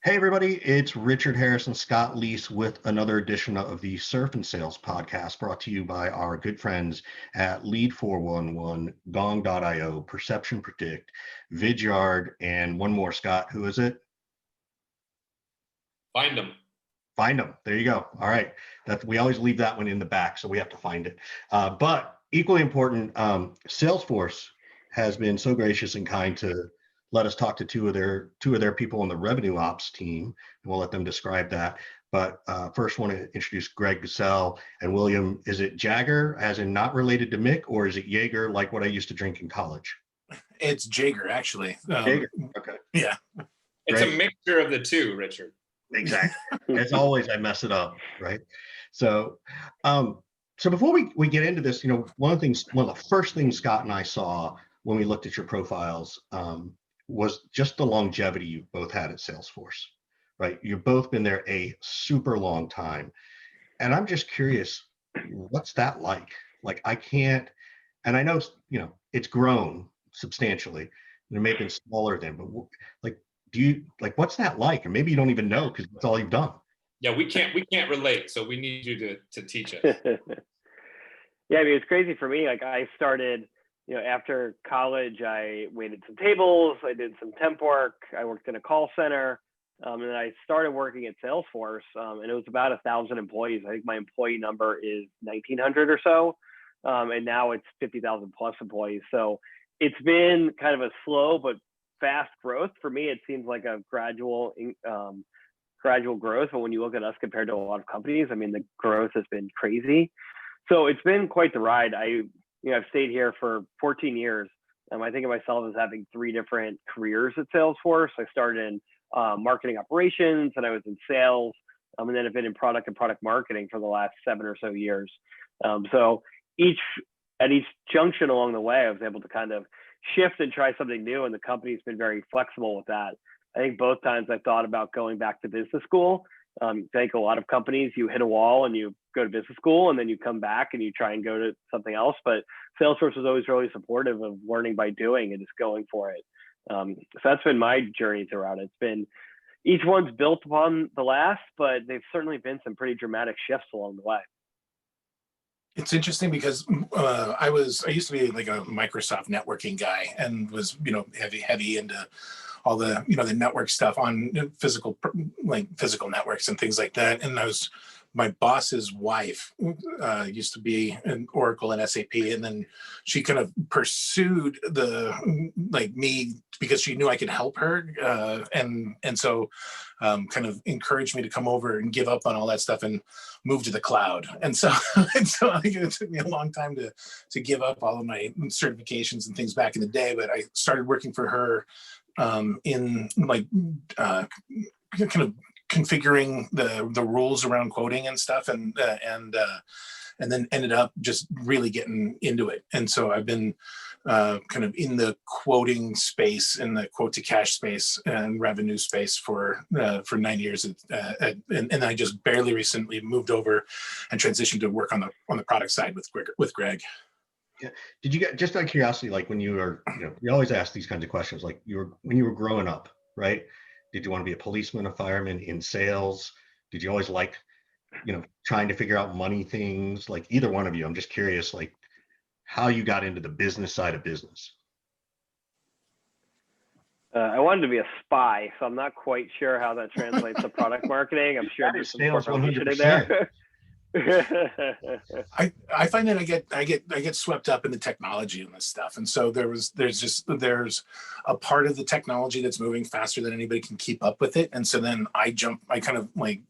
Hey, everybody, it's Richard Harris and Scott Leese with another edition of the Surf and Sales podcast brought to you by our good friends at Lead 411, Gong.io, Perception Predict, Vidyard, and one more, Scott. Who is it? Find them. Find them. There you go. All right. We always leave that one in the back, so we have to find it. But equally important, Salesforce has been so gracious and kind to let us talk to two of their people on the revenue ops team, and we'll let them describe that. But first, want to introduce Greg Gsell and William. Is it Jager, as in not related to Mick, or is it Jager, like what I used to drink in college? It's Jager, actually. Jager. Okay. Yeah. It's Great. a mixture of the two, Richard. Exactly. As always, I mess it up, right? So, so before we get into this, one of the first things Scott and I saw when we looked at your profiles was just the longevity you've both had at Salesforce, right? You've both been there a super long time, and I'm just curious, what's that like? Like, I can't, and I know it's grown substantially. It may have been smaller then, but like, do you what's that like? Or maybe you don't even know because that's all you've done. Yeah, we can't relate, so we need you to teach us. Yeah, I mean, it's crazy for me. Like, I started, after college, I waited some tables, I did some temp work, I worked in a call center, and then I started working at Salesforce, and it was about 1,000 employees. I think my employee number is 1,900 or so, and now it's 50,000 plus employees. So it's been kind of a slow but fast growth. For me, it seems like a gradual growth, but when you look at us compared to a lot of companies, I mean, the growth has been crazy. So it's been quite the ride. I've stayed here for 14 years. I think of myself as having 3 different careers at Salesforce. I started in marketing operations, and I was in sales, and then I've been in product and product marketing for the last 7 or so years. So at each junction along the way, I was able to kind of shift and try something new, and the company's been very flexible with that. I think both times I thought about going back to business school. I think a lot of companies, you hit a wall and you go to business school, and then you come back and you try and go to something else. But Salesforce was always really supportive of learning by doing and just going for it. So that's been my journey throughout. It's been, each one's built upon the last, but they've certainly been some pretty dramatic shifts along the way. It's interesting because I used to be like a Microsoft networking guy and was, heavy into all the, the network stuff on physical networks and things like that. And my boss's wife used to be in Oracle and SAP, and then she kind of pursued me because she knew I could help her, and so kind of encouraged me to come over and give up on all that stuff and move to the cloud. And so I think it took me a long time to give up all of my certifications and things back in the day. But I started working for her in kind of configuring the rules around quoting and stuff, and then ended up just really getting into it. And so I've been kind of in the quoting space, in the quote to cash space and revenue space for 9 years, and I just barely recently moved over and transitioned to work on the product side with Greg. Yeah. Did you get, just out of curiosity, like when you were, you always ask these kinds of questions, like when you were growing up, right? Did you want to be a policeman, a fireman, in sales? Did you always like, trying to figure out money things? Like either one of you, I'm just curious, like how you got into the business side of business. I wanted to be a spy, so I'm not quite sure how that translates to product marketing. I'm sure there's some correlation in there. I find that I get swept up in the technology and this stuff, and so there's a part of the technology that's moving faster than anybody can keep up with it, and so then I kind of like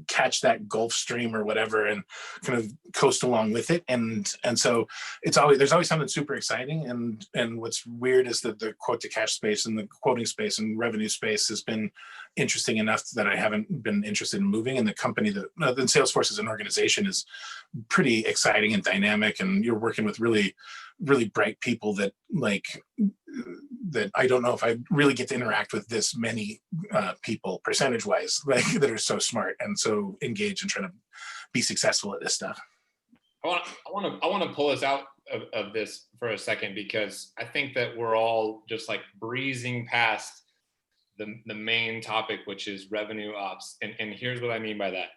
catch that Gulf Stream or whatever and kind of coast along with it, and so there's always something super exciting, and what's weird is that the quote to cash space and the quoting space and revenue space has been interesting enough that I haven't been interested in moving. And the company that Salesforce as an organization is pretty exciting and dynamic, and you're working with really, really bright people that I don't know if I really get to interact with this many people percentage wise, that are so smart and so engaged and trying to be successful at this stuff. I want to pull us out of this for a second, because I think that we're all just like breezing past the main topic, which is revenue ops. And here's what I mean by that.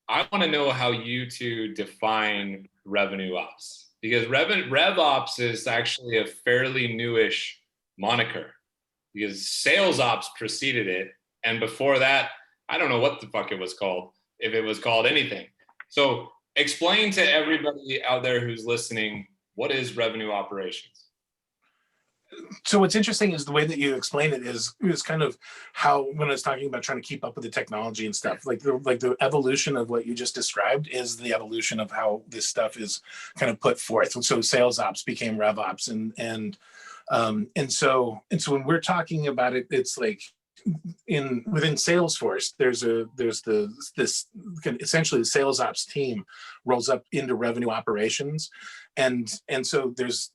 I want to know how you two define revenue ops, because rev ops is actually a fairly newish moniker, because sales ops preceded it. And before that, I don't know what the fuck it was called, if it was called anything. So explain to everybody out there who's listening, what is revenue operations? So what's interesting is the way that you explain it is kind of how, when I was talking about trying to keep up with the technology and stuff, like the evolution of what you just described is the evolution of how this stuff is kind of put forth. So sales ops became rev ops, and so when we're talking about it, it's like within Salesforce, there's this essentially the sales ops team rolls up into revenue operations, and so there's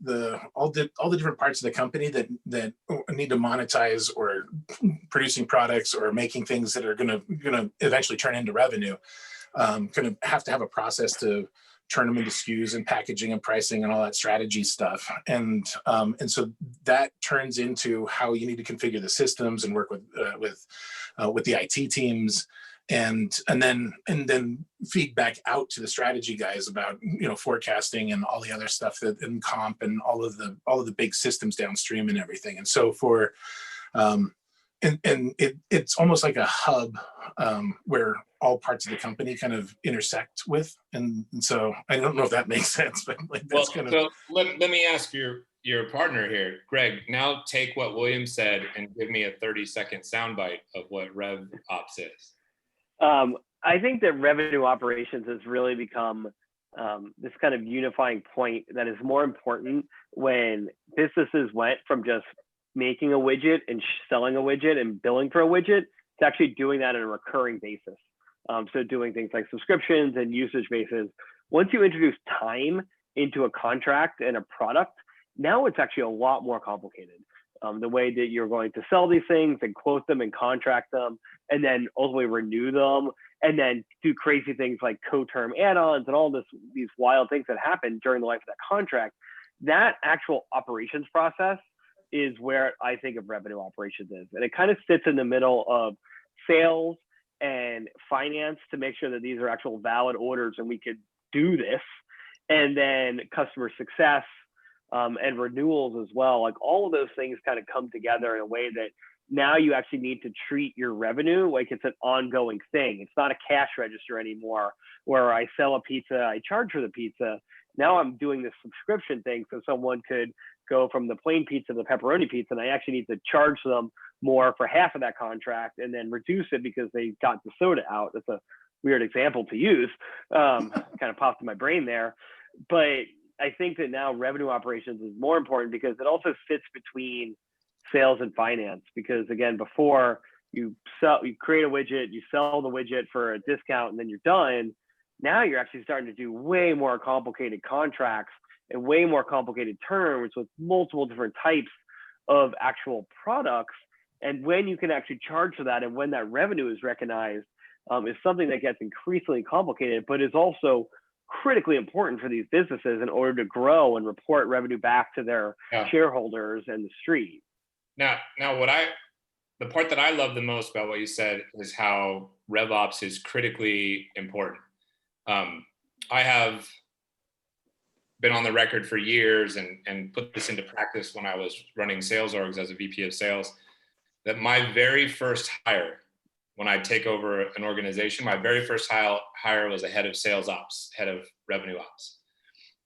all the different parts of the company that need to monetize or producing products or making things that are gonna eventually turn into revenue. Gonna have to have a process to turn them into SKUs and packaging and pricing and all that strategy stuff. And so that turns into how you need to configure the systems and work with the IT teams, and then feed back out to the strategy guys about forecasting and all the other stuff and comp and all of the big systems downstream and everything. And so for it's almost like a hub where all parts of the company kind of intersect with, and so I don't know if that makes sense, but like that's so let me ask your partner here, Greg. Now take what William said and give me a 30-second soundbite of what rev ops is. I think that revenue operations has really become this kind of unifying point that is more important when businesses went from just making a widget and selling a widget and billing for a widget to actually doing that on a recurring basis. So doing things like subscriptions and usage basis. Once you introduce time into a contract and a product, now it's actually a lot more complicated. The way that you're going to sell these things and quote them and contract them, and then ultimately renew them, and then do crazy things like co-term add-ons and all these wild things that happen during the life of that contract. That actual operations process is where I think of revenue operations is. And it kind of sits in the middle of sales and finance to make sure that these are actual valid orders and we could do this. And then customer success and renewals as well. Like all of those things kind of come together in a way that now you actually need to treat your revenue like it's an ongoing thing. It's not a cash register anymore where I sell a pizza, I charge for the pizza. Now I'm doing this subscription thing so someone could go from the plain pizza to the pepperoni pizza, and I actually need to charge them more for half of that contract and then reduce it because they got the soda out. That's a weird example to use. Kind of popped in my brain there. But I think that now revenue operations is more important because it also fits between sales and finance. Because again, before you create a widget, you sell the widget for a discount, and then you're done. Now you're actually starting to do way more complicated contracts and way more complicated terms with multiple different types of actual products. And when you can actually charge for that and when that revenue is recognized is something that gets increasingly complicated, but is also critically important for these businesses in order to grow and report revenue back to their shareholders and the street. Now the part that I love the most about what you said is how RevOps is critically important. I have been on the record for years and put this into practice when I was running sales orgs as a VP of sales, that my very first hire, when I take over an organization, my very first hire was a head of sales ops, head of revenue ops.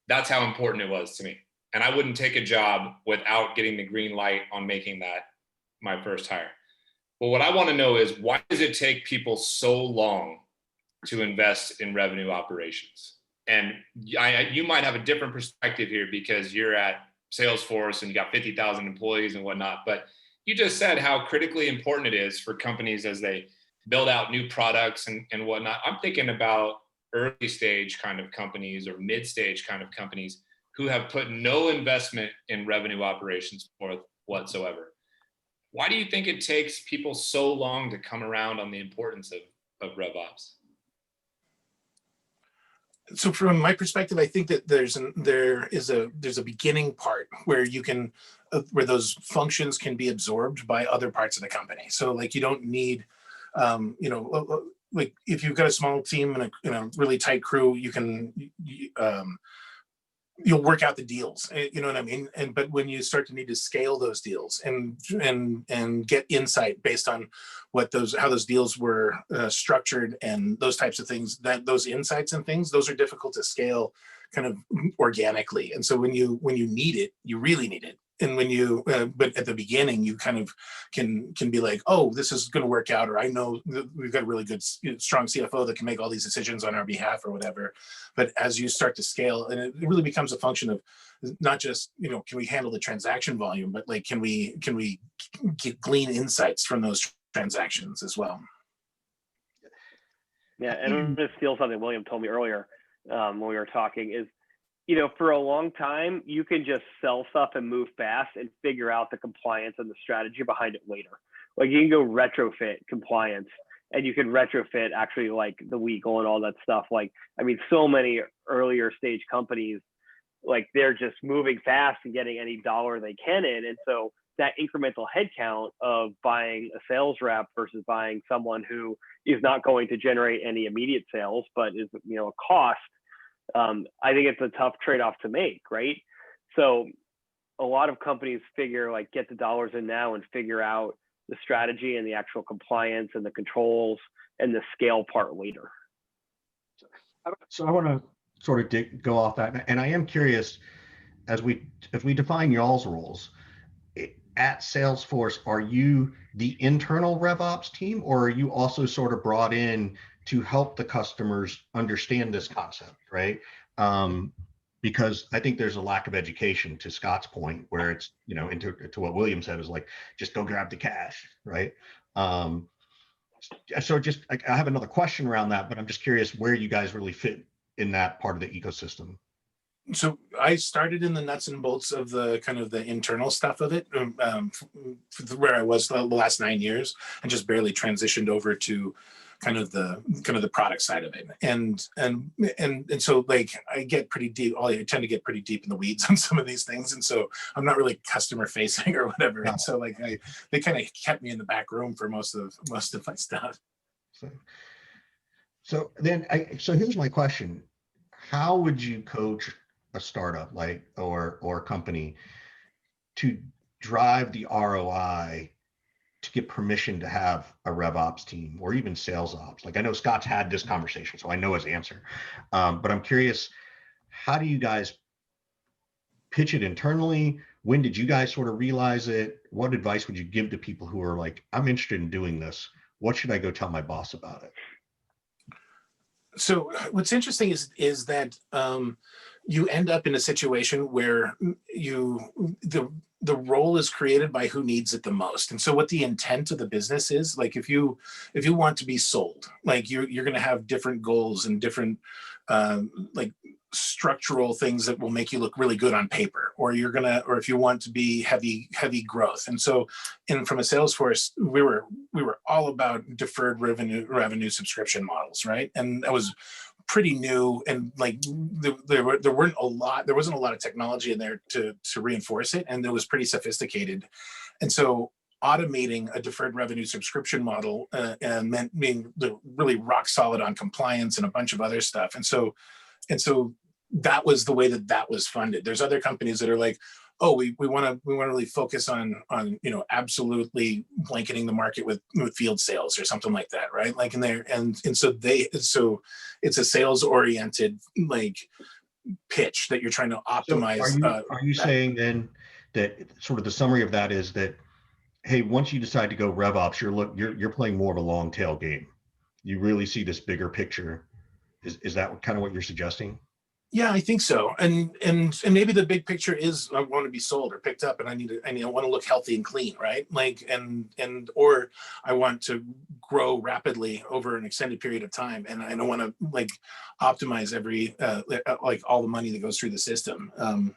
That's how important it was to me. And I wouldn't take a job without getting the green light on making that my first hire. But what I want to know is, why does it take people so long to invest in revenue operations? And you might have a different perspective here because you're at Salesforce and you got 50,000 employees and whatnot, but you just said how critically important it is for companies as they build out new products and whatnot. I'm thinking about early stage kind of companies or mid stage kind of companies who have put no investment in revenue operations whatsoever. Why do you think it takes people so long to come around on the importance of RevOps? So from my perspective, I think that there's a beginning part where you can functions can be absorbed by other parts of the company. So like you don't need, like if you've got a small team and a really tight crew, you'll work out the deals, you know what I mean? But when you start to need to scale those deals and get insight based on how those deals were structured and those types of things, those insights and things, those are difficult to scale kind of organically. And so when you need it, you really need it. And when you, but at the beginning, you kind of can be like, oh, this is going to work out, or I know we've got a really good, strong CFO that can make all these decisions on our behalf or whatever. But as you start to scale, and it really becomes a function of not just, can we handle the transaction volume, but like, can we glean insights from those transactions as well? Yeah, and I'm going to steal something William told me earlier when we were talking is, for a long time, you can just sell stuff and move fast and figure out the compliance and the strategy behind it later. Like you can go retrofit compliance and you can retrofit actually like the legal and all that stuff. Like, I mean, so many earlier stage companies, like they're just moving fast and getting any dollar they can in. And so that incremental headcount of buying a sales rep versus buying someone who is not going to generate any immediate sales, but is, a cost. I think it's a tough trade-off to make, right? So a lot of companies figure like get the dollars in now and figure out the strategy and the actual compliance and the controls and the scale part later. So I want to sort of go off that, and I am curious, as we define y'all's roles at Salesforce, are you the internal RevOps team, or are you also sort of brought in to help the customers understand this concept, right? Because I think there's a lack of education, to Scott's point, where it's, into what William said is like, just go grab the cash, right? So I have another question around that, but I'm just curious where you guys really fit in that part of the ecosystem. So I started in the nuts and bolts of the kind of the internal stuff of it, where I was the last 9 years, and just barely transitioned over to kind of the product side of it. And so like I get pretty deep. I tend to get pretty deep in the weeds on some of these things, and so I'm not really customer facing or whatever. And so like they kind of kept me in the back room for most of my stuff. So here's my question: how would you coach a startup or a company to drive the ROI to get permission to have a RevOps team or even sales ops? Like I know Scott's had this conversation, so I know his answer. But I'm curious, how do you guys pitch it internally? When did you guys sort of realize it? What advice would you give to people who are like, I'm interested in doing this. What should I go tell my boss about it? So what's interesting is that you end up in a situation where the role is created by who needs it the most. And so what the intent of the business is, like if you want to be sold, like you're going to have different goals and different like structural things that will make you look really good on paper, or if you want to be heavy growth. And so from a Salesforce, we were all about deferred revenue subscription models, right? And that was pretty new, and like there wasn't a lot of technology in there to reinforce it, and it was pretty sophisticated. And so automating a deferred revenue subscription model meant being really rock solid on compliance and a bunch of other stuff. And so that was the way that was funded. There's other companies that are like, oh, we want to really focus on absolutely blanketing the market with field sales or something like that, right? Like so it's a sales oriented like pitch that you're trying to optimize. So are you saying then that sort of the summary of that is that, hey, once you decide to go RevOps, you're playing more of a long tail game. You really see this bigger picture. Is that kind of what you're suggesting? Yeah, I think so. And maybe the big picture is I want to be sold or picked up, and I want to look healthy and clean, right? Like, or I want to grow rapidly over an extended period of time, and I don't want to like optimize every like all the money that goes through the system.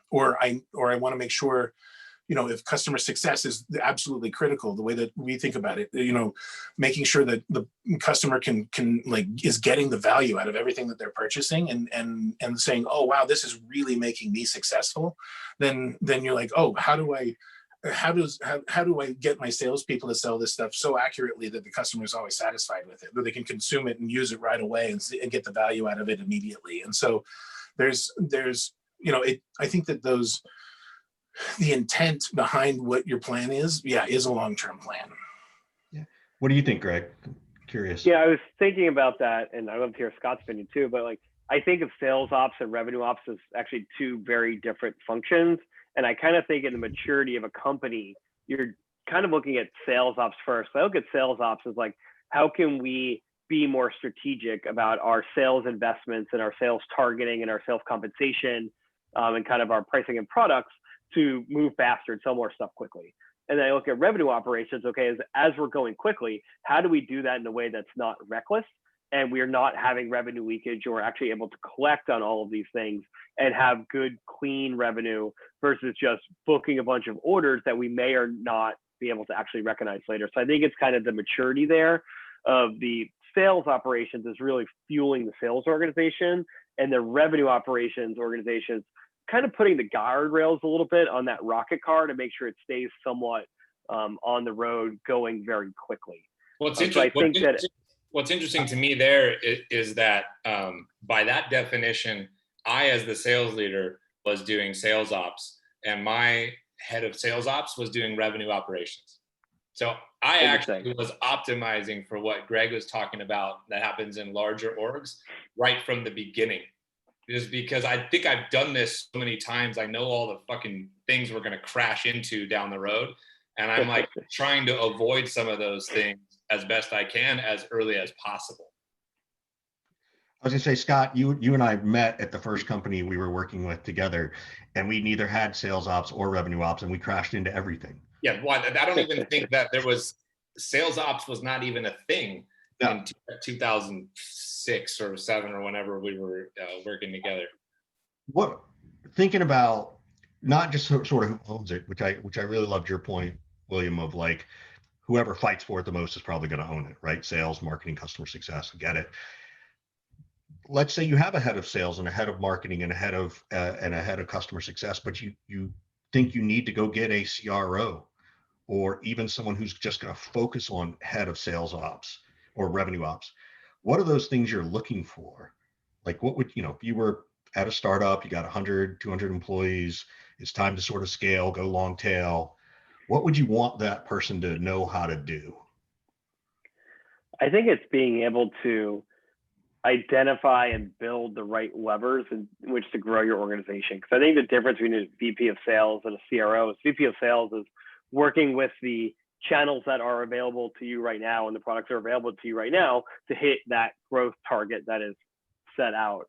Or I want to make sure, if customer success is absolutely critical, the way that we think about it, making sure that the customer can like is getting the value out of everything that they're purchasing, and saying, oh wow, this is really making me successful. Then you're like, oh, how do I how do I get my salespeople to sell this stuff so accurately that the customer is always satisfied with it, that they can consume it and use it right away and get the value out of it immediately. And so there's I think that the intent behind what your plan is a long-term plan. Yeah. What do you think, Greg? I'm curious. Yeah, I was thinking about that, and I love to hear Scott's opinion too, but like, I think of sales ops and revenue ops as actually two very different functions. And I kind of think in the maturity of a company, you're kind of looking at sales ops first. So I look at sales ops as like, how can we be more strategic about our sales investments and our sales targeting and our sales compensation and kind of our pricing and products to move faster and sell more stuff quickly. And then I look at revenue operations, okay, as we're going quickly, how do we do that in a way that's not reckless? And we're not having revenue leakage, or actually able to collect on all of these things and have good, clean revenue versus just booking a bunch of orders that we may or not be able to actually recognize later. So I think it's kind of the maturity there of the sales operations is really fueling the sales organization, and the revenue operations organizations kind of putting the guardrails a little bit on that rocket car to make sure it stays somewhat on the road going very quickly. What's interesting to me there is that by that definition, I, as the sales leader, was doing sales ops, and my head of sales ops was doing revenue operations. So I actually was optimizing for what Greg was talking about that happens in larger orgs right from the beginning. Just because I think I've done this so many times, I know all the fucking things we're going to crash into down the road. And I'm like trying to avoid some of those things as best I can as early as possible. I was gonna say, Scott, you and I met at the first company we were working with together, and we neither had sales ops or revenue ops, and we crashed into everything. Yeah, well, I don't even think that there was sales ops was not even a thing in 2006 or 7 or whenever we were working together. What, thinking about not just sort of who owns it, which I really loved your point, William, of like whoever fights for it the most is probably going to own it, right? Sales, marketing, customer success, get it. Let's say you have a head of sales and a head of marketing and a head of customer success, but you think you need to go get a CRO or even someone who's just going to focus on head of sales ops or revenue ops. What are those things you're looking for? Like what would, if you were at a startup, you got 100, 200 employees, it's time to sort of scale, go long tail. What would you want that person to know how to do? I think it's being able to identify and build the right levers in which to grow your organization. Because I think the difference between a VP of sales and a CRO is VP of sales is working with the channels that are available to you right now and the products that are available to you right now to hit that growth target that is set out.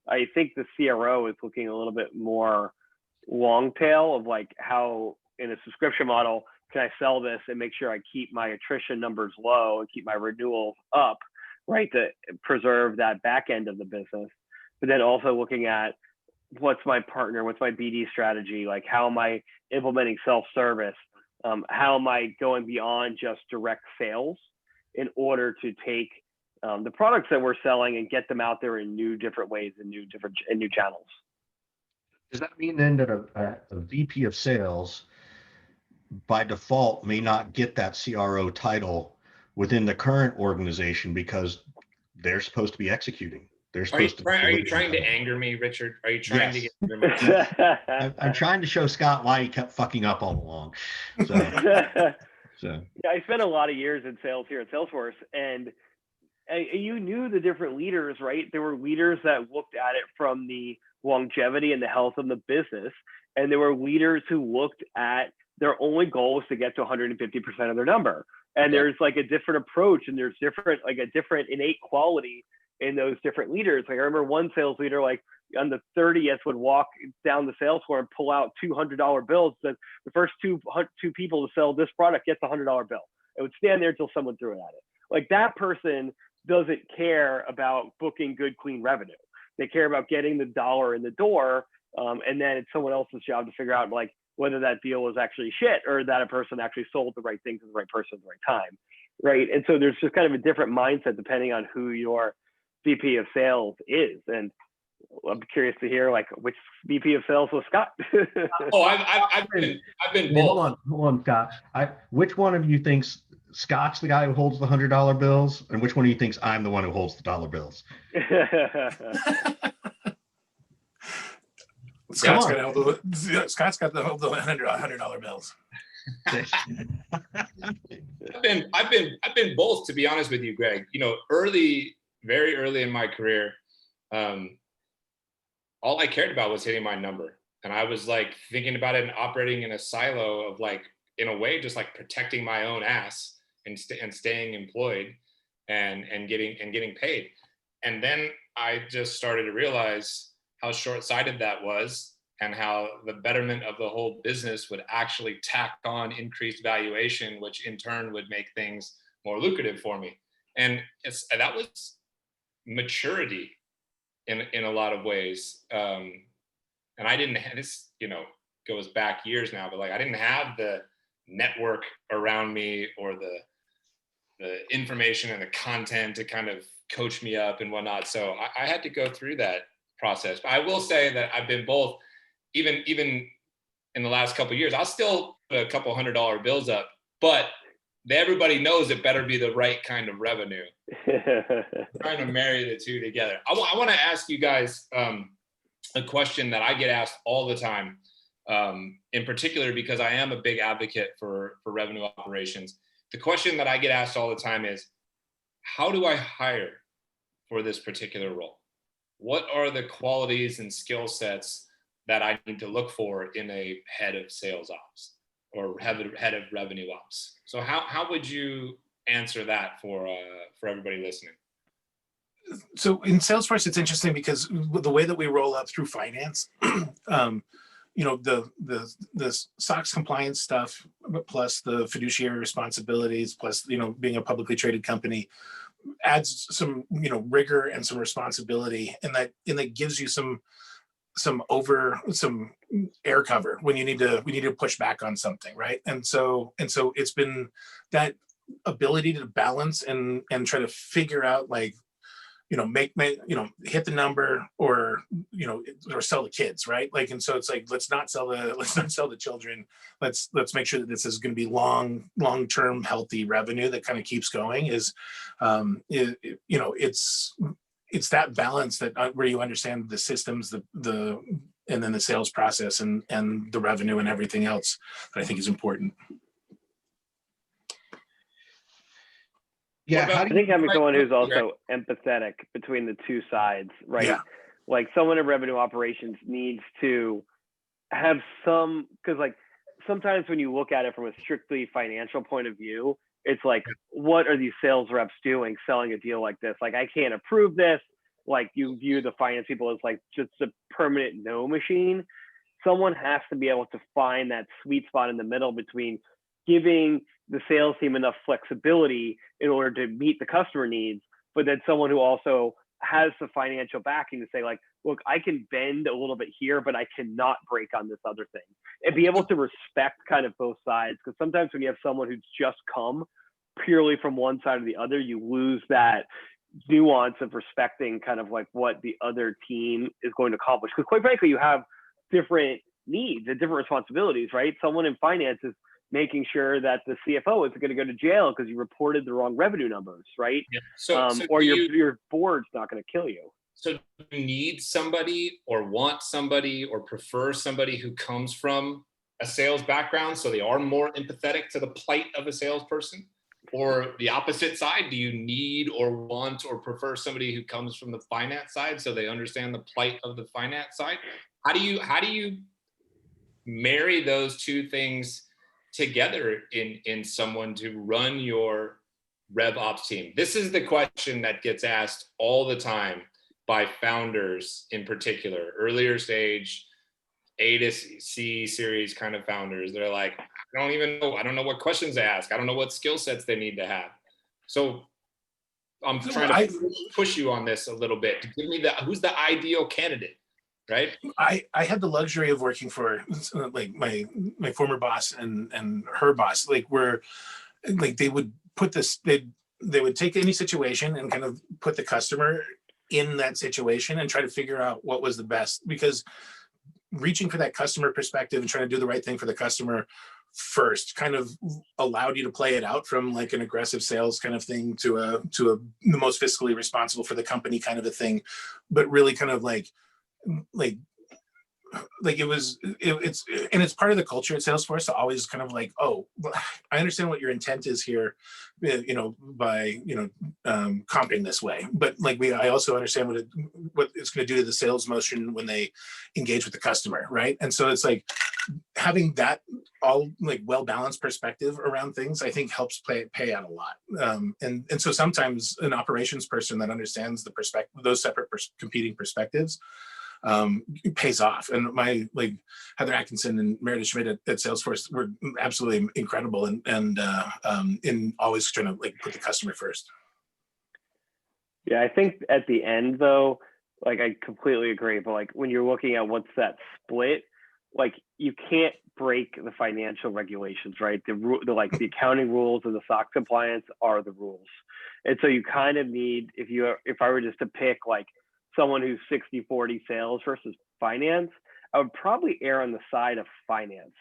I think the CRO is looking a little bit more long tail of like how in a subscription model can I sell this and make sure I keep my attrition numbers low and keep my renewals up, right, to preserve that back end of the business. But then also looking at what's my partner, what's my BD strategy, like how am I implementing self-service, how am I going beyond just direct sales in order to take the products that we're selling and get them out there in new different ways and new channels. Does that mean then that a VP of sales by default may not get that CRO title within the current organization because they're supposed to be executing? They're supposed Are you trying to anger me, Richard? Are you trying to get under my I'm trying to show Scott why he kept fucking up all along. So yeah, I spent a lot of years in sales here at Salesforce, and you knew the different leaders, right? There were leaders that looked at it from the longevity and the health of the business, and there were leaders who looked at their only goal was to get to 150% of their number. And there's like a different approach, and there's different innate quality in those different leaders. Like I remember one sales leader, like on the 30th, would walk down the sales floor and pull out $200 bills. That the first two people to sell this product gets a $100 bill. It would stand there until someone threw it at it. Like that person doesn't care about booking good, clean revenue. They care about getting the dollar in the door. And then it's someone else's job to figure out like whether that deal was actually shit or that a person actually sold the right thing to the right person at the right time. Right. And so there's just kind of a different mindset depending on who your VP of sales is. And I'm curious to hear like which VP of sales was Scott. Oh, I've been both. Hold on, Scott. Which one of you thinks Scott's the guy who holds the $100 bills, and which one of you thinks I'm the one who holds the dollar bills? Scott's got to hold the $100 bills. I've been both, to be honest with you, Greg. You know, very early in my career, all I cared about was hitting my number, and I was like thinking about it and operating in a silo of like, in a way, just like protecting my own ass and staying employed and getting paid. And then I just started to realize how short-sighted that was, and how the betterment of the whole business would actually tack on increased valuation, which in turn would make things more lucrative for me. And that was maturity in a lot of ways. And I didn't have this, you know, goes back years now, but like I didn't have the network around me or the information and the content to kind of coach me up and whatnot. So I had to go through that process. But I will say that I've been both. Even in the last couple of years, I'll still put a couple $100 bills up, but everybody knows it better be the right kind of revenue. Trying to marry the two together. I want to ask you guys a question that I get asked all the time, in particular because I am a big advocate for revenue operations. The question that I get asked all the time is, how do I hire for this particular role? What are the qualities and skill sets that I need to look for in a head of sales ops or head of revenue ops? So how would you answer that for everybody listening? So in Salesforce, it's interesting because the way that we roll out through finance, you know, the SOX compliance stuff, plus the fiduciary responsibilities, plus, you know, being a publicly traded company, adds some, you know, rigor and some responsibility, and that gives you some air cover when we need to push back on something, right? And so it's been that ability to balance and try to figure out, like, you know, make you know, hit the number, or, you know, or sell the kids, right? Like, and so it's like, let's not sell the children. Let's make sure that this is going to be long-term healthy revenue that kind of keeps going. You know, it's that balance that where you understand the systems, and then the sales process and the revenue and everything else that I think is important. Yeah, I think having someone who's also empathetic between the two sides, right? Yeah. Like someone in revenue operations needs to have because like sometimes when you look at it from a strictly financial point of view, it's like, what are these sales reps doing selling a deal like this? Like, I can't approve this. Like, you view the finance people as like just a permanent no machine. Someone has to be able to find that sweet spot in the middle between giving the sales team enough flexibility in order to meet the customer needs, but then someone who also has the financial backing to say, like, look, I can bend a little bit here, but I cannot break on this other thing, and be able to respect kind of both sides. Because sometimes when you have someone who's just come purely from one side or the other, you lose that nuance of respecting kind of like what the other team is going to accomplish. Because quite frankly, you have different needs and different responsibilities, right? Someone in finance is making sure that the CFO isn't going to go to jail because you reported the wrong revenue numbers, right? Yeah. So or your board's not going to kill you. So do you need somebody, or want somebody, or prefer somebody who comes from a sales background so they are more empathetic to the plight of a salesperson? Or the opposite side, do you need or want or prefer somebody who comes from the finance side so they understand the plight of the finance side? How do you marry those two things together in someone to run your rev ops team? This is the question that gets asked all the time by founders, in particular, earlier stage A to C series kind of founders. They're like, I don't know what questions to ask. I don't know what skill sets they need to have. So I'm trying to push you on this a little bit to give me who's the ideal candidate, right? I had the luxury of working for like my former boss and her boss, like, where like they would put this, they would take any situation and kind of put the customer in that situation and try to figure out what was the best, because reaching for that customer perspective and trying to do the right thing for the customer first kind of allowed you to play it out from like an aggressive sales kind of thing to the most fiscally responsible for the company kind of a thing, but really kind of like it's part of the culture at Salesforce to always kind of like, oh, I understand what your intent is here, by comping this way, but like I also understand what it's going to do to the sales motion when they engage with the customer, right? And so it's like having that all like well-balanced perspective around things, I think helps pay out a lot. And so sometimes an operations person that understands the perspective, those separate competing perspectives, pays off. And my Heather Atkinson and Meredith Schmidt at Salesforce were absolutely incredible and in always trying to like put the customer first. Yeah, I think at the end though, like I completely agree, but like when you're looking at what's that split, like you can't break the financial regulations, right? The accounting rules and the SOX compliance are the rules. And so you kind of need, if I were just to pick like someone who's 60-40 sales versus finance, I would probably err on the side of finance,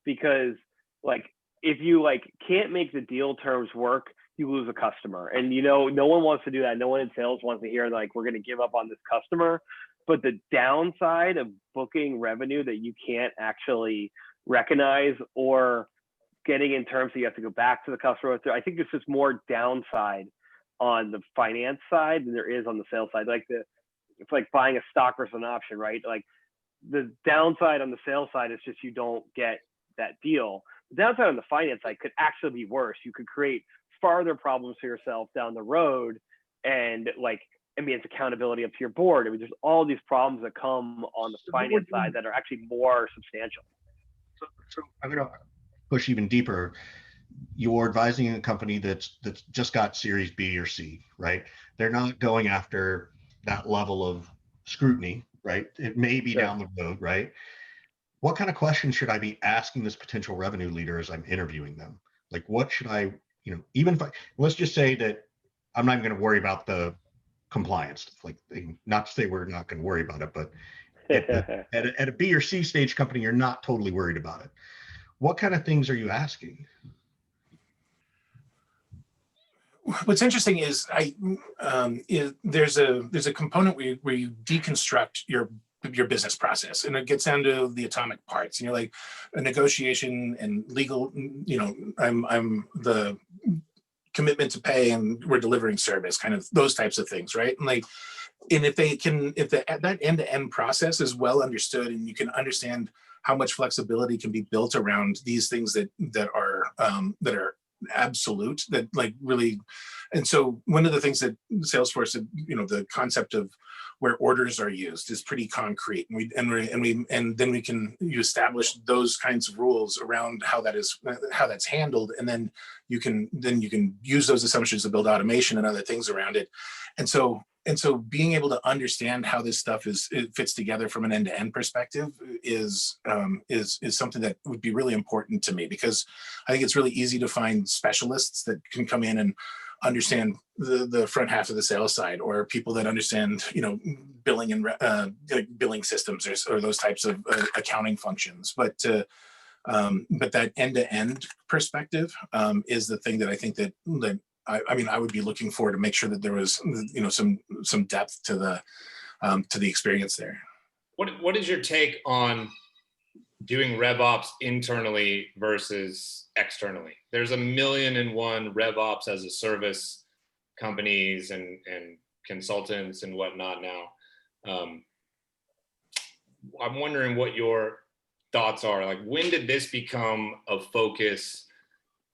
because like if you like can't make the deal terms work, you lose a customer. And no one wants to do that. No one in sales wants to hear like we're going to give up on this customer. But the downside of booking revenue that you can't actually recognize or getting in terms that you have to go back to the customer, I think there's just more downside on the finance side than there is on the sales side. It's like buying a stock versus an option, right? Like the downside on the sales side is just you don't get that deal. The downside on the finance side could actually be worse. You could create farther problems for yourself down the road, and it's accountability up to your board. I mean, there's all these problems that come on the finance side that are actually more substantial. So I'm going to push even deeper. You're advising a company that's just got Series B or C, right? They're not going after that level of scrutiny, right? It may be down the road, right? What kind of questions should I be asking this potential revenue leader as I'm interviewing them? Like, what should I, even if let's just say that I'm not going to worry about the compliance, not to say we're not going to worry about it, but at a B or C stage company, you're not totally worried about it. What kind of things are you asking? What's interesting is there's a component where you deconstruct your business process, and it gets down to the atomic parts. Like a negotiation and legal. I'm the commitment to pay, and we're delivering service, kind of those types of things, right? And if that end-to-end process is well understood, and you can understand how much flexibility can be built around these things that are absolute, that really. And so one of the things that Salesforce, the concept of where orders are used is pretty concrete, and then you establish those kinds of rules around how that's handled, and then you can use those assumptions to build automation and other things around it. And so being able to understand how this stuff fits together from an end-to-end perspective is something that would be really important to me, because I think it's really easy to find specialists that can come in and understand the front half of the sales side, or people that understand billing and billing systems or those types of accounting functions. But that end-to-end perspective is the thing that I think that I would be looking for, to make sure that there was some depth to the experience there. What is your take on doing RevOps internally versus externally? There's 1,000,001 RevOps as a service companies and consultants and whatnot now. I'm wondering what your thoughts are. Like, when did this become a focus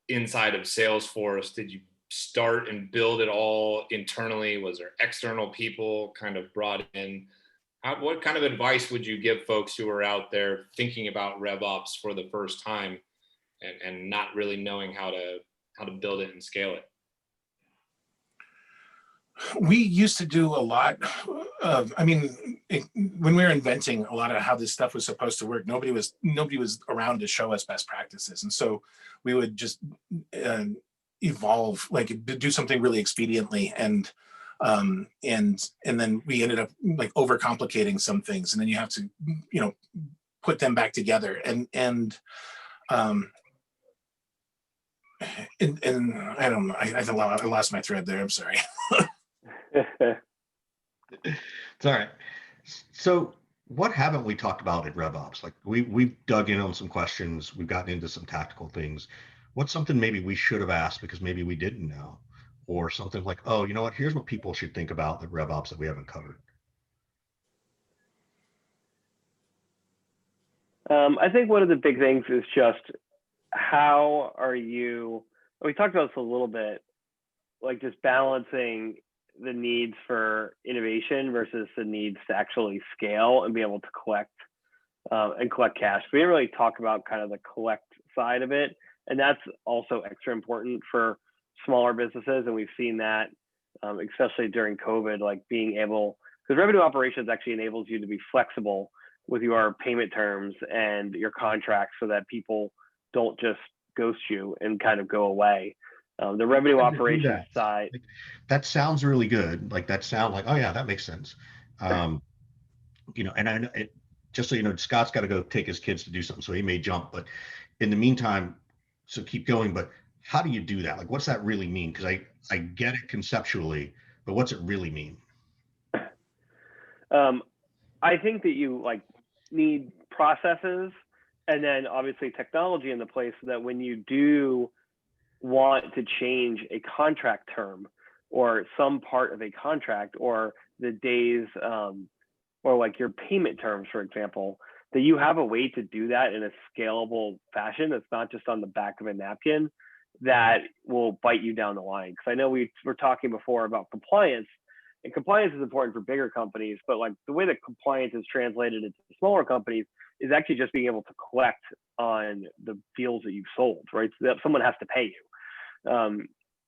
inside of Salesforce? Did you start and build it all internally? Was there external people kind of brought in? What kind of advice would you give folks who are out there thinking about RevOps for the first time and not really knowing how to build it and scale it? We used to do a lot of, when we were inventing a lot of how this stuff was supposed to work, nobody was around to show us best practices. And so we would just evolve, do something really expediently. And And then we ended up like overcomplicating some things, and then you have to, you know, put them back together. And I don't know, I lost my thread there. I'm sorry. It's all right. So what haven't we talked about in RevOps? Like we've dug in on some questions, we've gotten into some tactical things. What's something maybe we should have asked because maybe we didn't know? Or something like, oh, you know what, here's what people should think about the RevOps that we haven't covered. I think one of the big things is just how are you, we talked about this a little bit, like just balancing the needs for innovation versus the needs to actually scale and be able to collect cash. We didn't really talk about kind of the collect side of it. And that's also extra important for smaller businesses. And we've seen that, especially during COVID, like being able, because revenue operations actually enables you to be flexible with your payment terms and your contracts so that people don't just ghost you and kind of go away. The revenue operations side. Like, that sounds really good. Like that sounds like, oh yeah, that makes sense. You know, and I know it, just so you know, Scott's got to go take his kids to do something, so he may jump. But in the meantime, so keep going. But how do you do that? Like, what's that really mean? Because I get it conceptually, but what's it really mean? I think that you like need processes and then obviously technology in the place so that when you do want to change a contract term or some part of a contract or the days or like your payment terms, for example, that you have a way to do that in a scalable fashion that's not just on the back of a napkin that will bite you down the line. Because I know we were talking before about compliance, and compliance is important for bigger companies, but like the way that compliance is translated into smaller companies is actually just being able to collect on the deals that you've sold, right? So that someone has to pay you.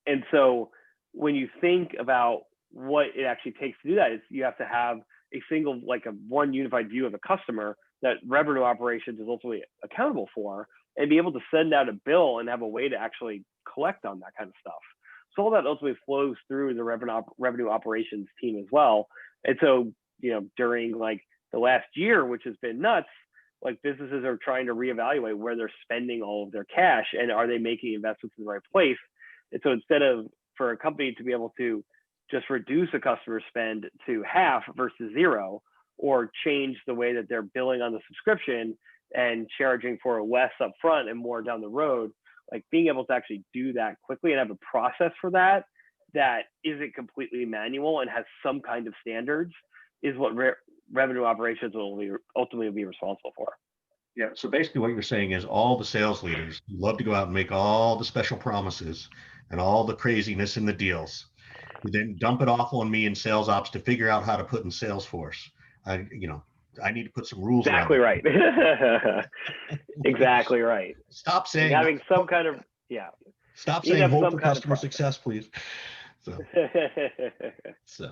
And so when you think about what it actually takes to do that, is you have to have a single, like a one unified view of the customer that revenue operations is ultimately accountable for, and be able to send out a bill and have a way to actually collect on that kind of stuff. So all that ultimately flows through the revenue operations team as well. And so, you know, during like the last year, which has been nuts, like businesses are trying to reevaluate where they're spending all of their cash and are they making investments in the right place. And so instead of for a company to be able to just reduce a customer spend to half versus zero, or change the way that they're billing on the subscription and charging for less upfront and more down the road, like being able to actually do that quickly and have a process for that that isn't completely manual and has some kind of standards is what revenue operations will ultimately be responsible for. Yeah. So basically what you're saying is all the sales leaders love to go out and make all the special promises and all the craziness in the deals, who then dump it off on me in sales ops to figure out how to put in Salesforce. I need to put some rules exactly around it. Right. Exactly right. Stop saying having some kind of Stop saying hold for customer success, please. So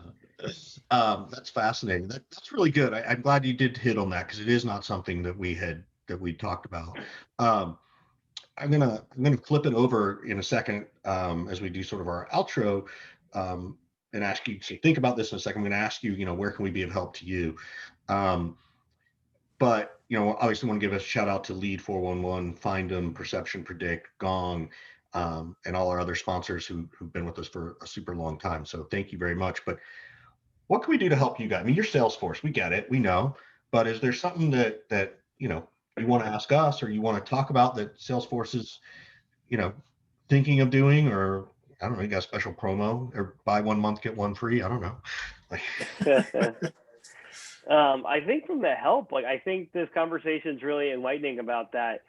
that's fascinating. That's really good. I'm glad you did hit on that because it is not something that we talked about. I'm gonna flip it over in a second as we do sort of our outro, and ask you to think about this in a second. I'm going to ask you, where can we be of help to you? But obviously want to give a shout out to Lead 411, Find Them, Perception Predict, Gong, and all our other sponsors who've been with us for a super long time. So thank you very much. But what can we do to help you guys? I mean, you're Salesforce, we get it, we know. But is there something that you want to ask us, or you want to talk about that Salesforce is, thinking of doing, or I don't know, you got a special promo or buy 1 month, get one free? I don't know. I think from the help, I think this conversation is really enlightening about that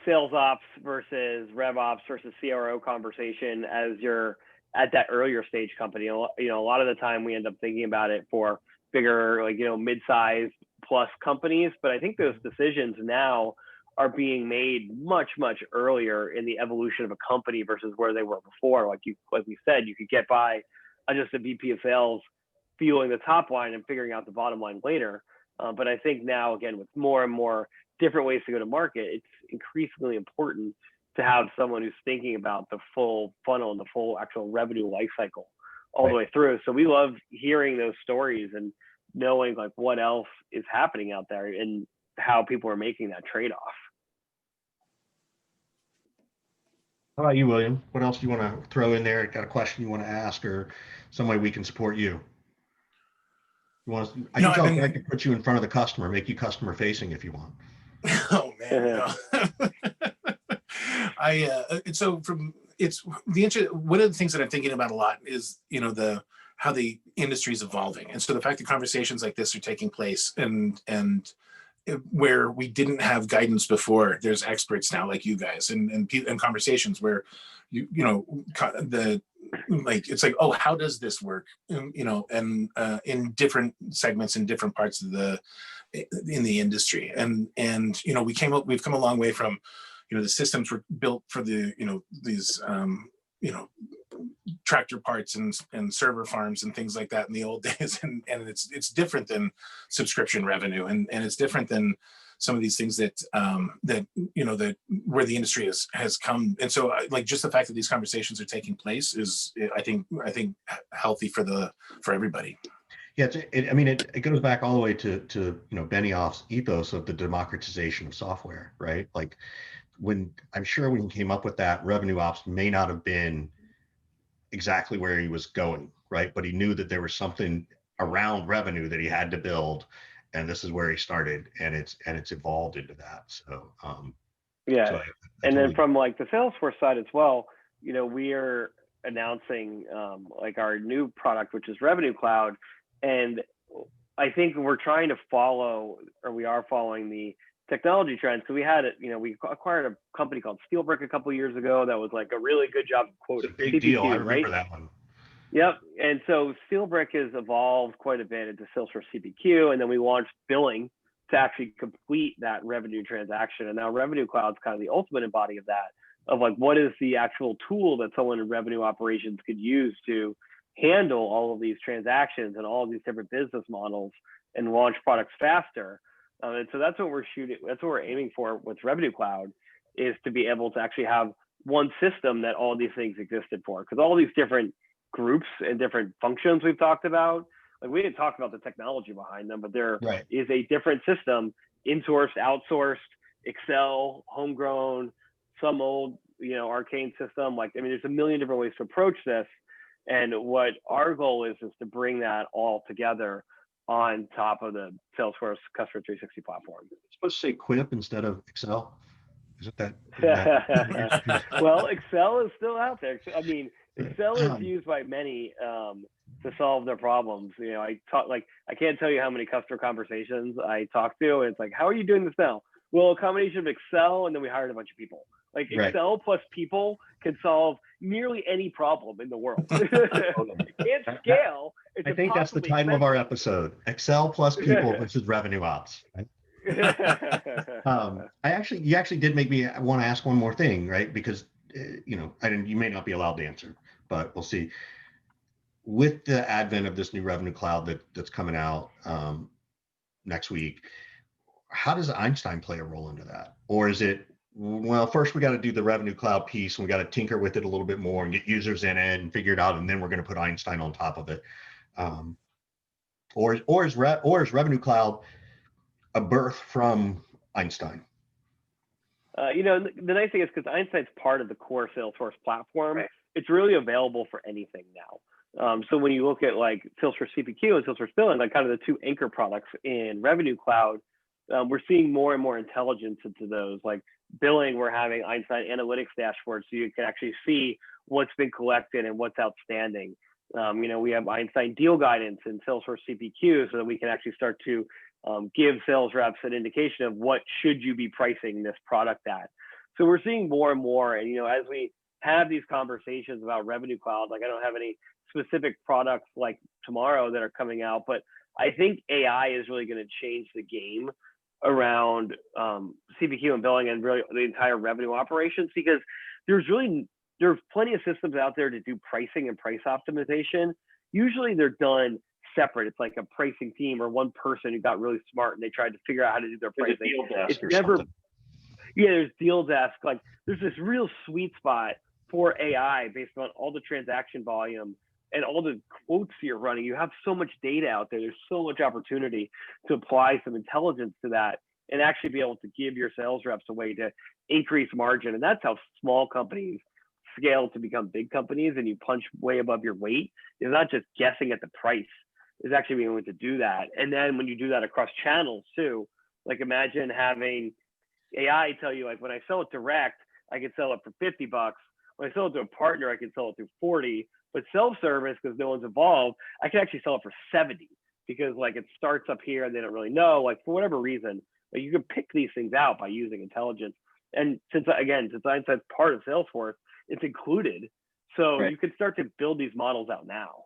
sales ops versus rev ops versus CRO conversation as you're at that earlier stage company. A lot of the time we end up thinking about it for bigger, mid-size plus companies, but I think those decisions now are being made much, much earlier in the evolution of a company versus where they were before. Like we said, you could get by on just a VP of sales fueling the top line and figuring out the bottom line later. But I think now, again, with more and more different ways to go to market, it's increasingly important to have someone who's thinking about the full funnel and the full actual revenue life cycle all the way through. So we love hearing those stories and knowing like what else is happening out there and how people are making that trade-off. How about you, William? What else do you want to throw in there? Got a question you want to ask, or some way we can support you? You want to, I can put you in front of the customer, make you customer facing if you want. Oh man, no. So from it's the interest. One of the things that I'm thinking about a lot is how the industry is evolving, and so the fact that conversations like this are taking place, and where we didn't have guidance before, there's experts now like you guys, and conversations where it's like, oh, how does this work? And in different segments, in different parts of in the industry, and we've come a long way from, the systems were built for these tractor parts and server farms and things like that in the old days, and it's different than subscription revenue, and it's different than some of these things that where the industry has come. And so like just the fact that these conversations are taking place is, I think healthy for everybody. Yeah, it goes back all the way to Benioff's ethos of the democratization of software, right? Like when he came up with that, revenue ops may not have been exactly where he was going, right? But he knew that there was something around revenue that he had to build, and this is where he started, and it's evolved into that. So yeah. So and then from like the Salesforce side as well, we are announcing like our new product, which is Revenue Cloud, and I think we're trying to we are following the technology trends. So we had we acquired a company called Steelbrick a couple of years ago that was like a really good job of quoting. It's a big deal. I remember that one. Yep. And so Steelbrick has evolved quite a bit into Salesforce CPQ, and then we launched billing to actually complete that revenue transaction. And now Revenue Cloud is kind of the ultimate embodiment of that, of like what is the actual tool that someone in revenue operations could use to handle all of these transactions and all of these different business models and launch products faster. And so that's what we're aiming for with Revenue Cloud, is to be able to actually have one system that all these things existed for. Because all these different groups and different functions we've talked about, like we didn't talk about the technology behind them, but there is a different system, insourced, outsourced, Excel, homegrown, some old, arcane system. There's a million different ways to approach this. And what our goal is to bring that all together on top of the Salesforce Customer 360 platform. It's supposed to say Quip instead of Excel. Is it that? Well, Excel is still out there. Excel is used by many to solve their problems. I can't tell you how many customer conversations I talk to, and it's like, how are you doing this now? Well, a combination of Excel, and then we hired a bunch of people. Excel plus people can solve nearly any problem in the world. It can't scale. I think that's the title of our episode: Excel plus people versus revenue ops. Right? You actually did make me want to ask one more thing, right? Because you may not be allowed to answer, but we'll see. With the advent of this new Revenue Cloud that's coming out next week, how does Einstein play a role into that? Or is it, well, first we got to do the Revenue Cloud piece, and we got to tinker with it a little bit more and get users in it and figure it out, and then we're going to put Einstein on top of it? Or is Revenue Cloud a birth from Einstein? The nice thing is, because Einstein's part of the core Salesforce platform, it's really available for anything now. So when you look at like Salesforce CPQ and Salesforce Billing, like kind of the two anchor products in Revenue Cloud, we're seeing more and more intelligence into those. Like billing, we're having Einstein analytics dashboards, so you can actually see what's been collected and what's outstanding. We have Einstein deal guidance in Salesforce CPQ, so that we can actually start to give sales reps an indication of what should you be pricing this product at. So we're seeing more and more, and as we have these conversations about Revenue Cloud, like I don't have any specific products like tomorrow that are coming out, but I think AI is really going to change the game around CPQ and billing and really the entire revenue operations, because there's plenty of systems out there to do pricing and price optimization. Usually they're done separate. It's like a pricing team or one person who got really smart and they tried to figure out how to do their pricing. It's never, there's deal desk. Like there's this real sweet spot for AI based on all the transaction volume and all the quotes you're running. You have so much data out there. There's so much opportunity to apply some intelligence to that and actually be able to give your sales reps a way to increase margin. And that's how small companies scale to become big companies, and you punch way above your weight. It's not just guessing at the price, it's actually being able to do that. And then when you do that across channels too, like imagine having AI tell you, like, when I sell it direct, I can sell it for $50. When I sell it to a partner, I can sell it for 40. But self-service, because no one's involved, I can actually sell it for 70, because like it starts up here and they don't really know, like for whatever reason. Like you can pick these things out by using intelligence. And since Einstein's part of Salesforce, it's included. So Right. you can start to build these models out now.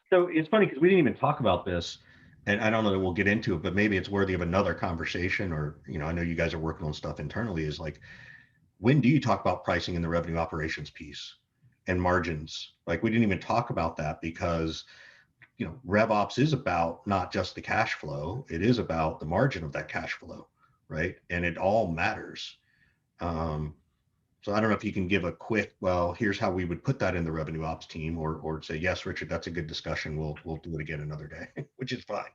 So it's funny because we didn't even talk about this, and I don't know that we'll get into it, but maybe it's worthy of another conversation. Or, I know you guys are working on stuff internally. Is like, when do you talk about pricing in the revenue operations piece and margins? Like, we didn't even talk about that because, RevOps is about not just the cash flow; it is about the margin of that cash flow, right? And it all matters. So I don't know if you can give a quick, well, here's how we would put that in the revenue ops team, or say, yes, Richard, that's a good discussion. We'll do it again another day, which is fine.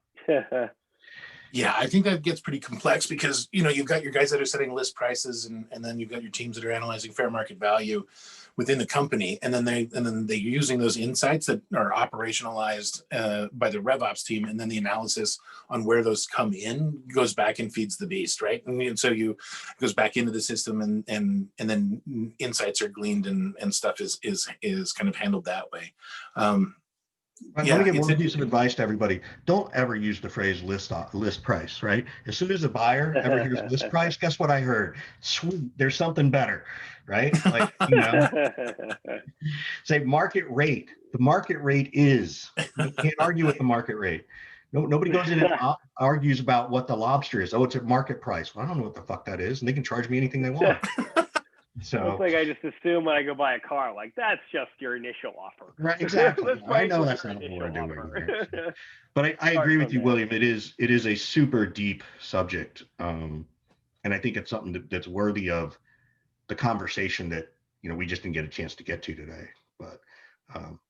Yeah, I think that gets pretty complex because, you've got your guys that are setting list prices, and then you've got your teams that are analyzing fair market value within the company. And then they're using those insights that are operationalized by the RevOps team. And then the analysis on where those come in goes back and feeds the beast, right? And so it goes back into the system, and then insights are gleaned, and stuff is kind of handled that way. Let me give one piece of advice to everybody. Don't ever use the phrase list price, right? As soon as a buyer ever hears list price, guess what I heard? Sweet, there's something better, right? Like, say market rate. The market rate is, you can't argue with the market rate. Nobody goes in and argues about what the lobster is. Oh, it's at market price. Well, I don't know what the fuck that is, and they can charge me anything they want. So it's like I just assume when I go buy a car, like that's just your initial offer. Right, exactly. I know that's not what we're doing. But I agree with you, William. It is a super deep subject, and I think it's something that's worthy of the conversation that we just didn't get a chance to get to today. But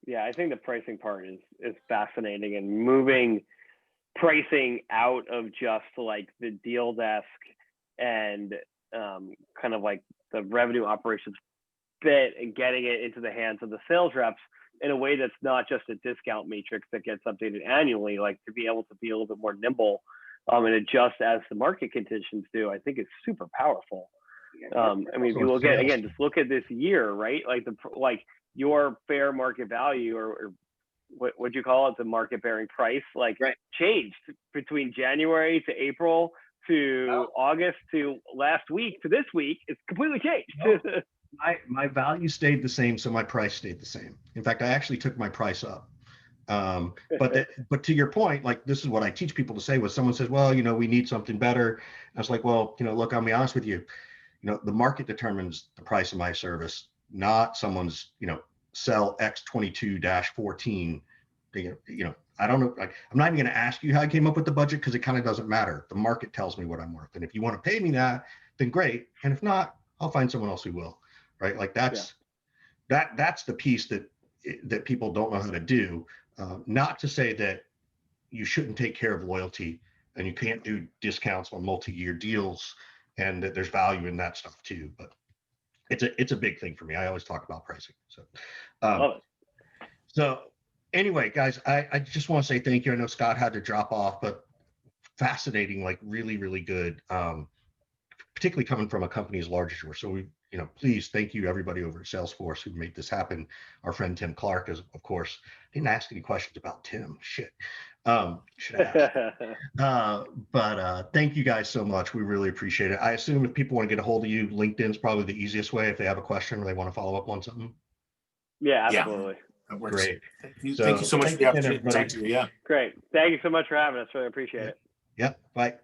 yeah, I think the pricing part is fascinating, and moving pricing out of just like the deal desk and kind of like the revenue operations bit, and getting it into the hands of the sales reps in a way that's not just a discount matrix that gets updated annually, like to be able to be a little bit more nimble and adjust as the market conditions do, I think is super powerful. I mean, if you look at, again, just look at this year, right? Like your fair market value, or what you call it, the market bearing price, like changed between January to April to August to last week to this week. It's completely changed. My value stayed the same, so my price stayed the same. In fact, I actually took my price up. But to your point, like, this is what I teach people to say when someone says, well, we need something better. I was like, well, look, I'll be honest with you. The market determines the price of my service, not someone's, sell X22-14. I don't know. Like, I'm not even going to ask you how I came up with the budget, because it kind of doesn't matter. The market tells me what I'm worth. And if you want to pay me that, then great. And if not, I'll find someone else who will. Right. Like that's the piece that people don't know how to do. Not to say that you shouldn't take care of loyalty and you can't do discounts on multi-year deals, and that there's value in that stuff too. But it's a big thing for me. I always talk about pricing. So anyway, guys, I just want to say thank you. I know Scott had to drop off, but fascinating, like really, really good, particularly coming from a company as large as yours. So please thank you everybody over at Salesforce who made this happen. Our friend Tim Clark is, of course, didn't ask any questions about Tim. Shit. Should ask. But thank you guys so much. We really appreciate it. I assume if people want to get a hold of you, LinkedIn's probably the easiest way if they have a question or they want to follow up on something. Yeah, absolutely. That works. Great. Thank you so much for the opportunity to talk to you. Yeah. Great. Thank you so much for having us. Really appreciate it. Yep. Bye.